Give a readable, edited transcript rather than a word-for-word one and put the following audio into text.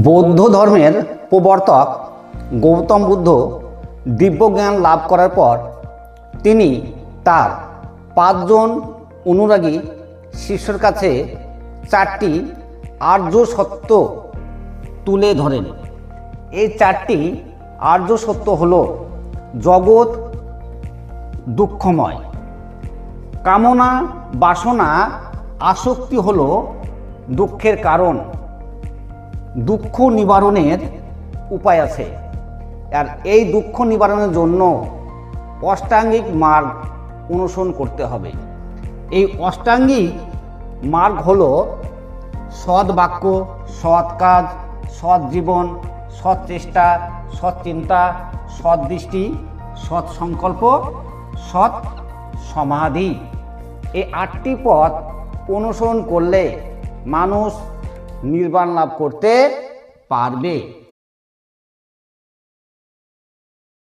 বৌদ্ধ ধর্মের প্রবর্তক গৌতম বুদ্ধ দিব্যজ্ঞান লাভ করার পর তিনি তার 5 জন অনুরাগী শিষ্যর কাছে 4টি আর্য সত্য তুলে ধরেন। এই 4টি আর্য সত্য হল: জগৎ দুঃখময়, কামনা বাসনা আসক্তি হল দুঃখের কারণ, দুঃখ নিবারণের উপায় আছে। আর এই দুঃখ নিবারণের জন্য অষ্টাঙ্গিক মার্গ অনুসরণ করতে হবে। এই অষ্টাঙ্গিক মার্গ হলো সৎ বাক্য, সৎ কাজ, সৎ জীবন, সৎ চেষ্টা, সৎ চিন্তা, সৎ দৃষ্টি, সৎ সংকল্প, সৎ সমাধি। এই 8টি পথ অনুসরণ করলে মানুষ নির্বাণ লাভ করতে পারবে।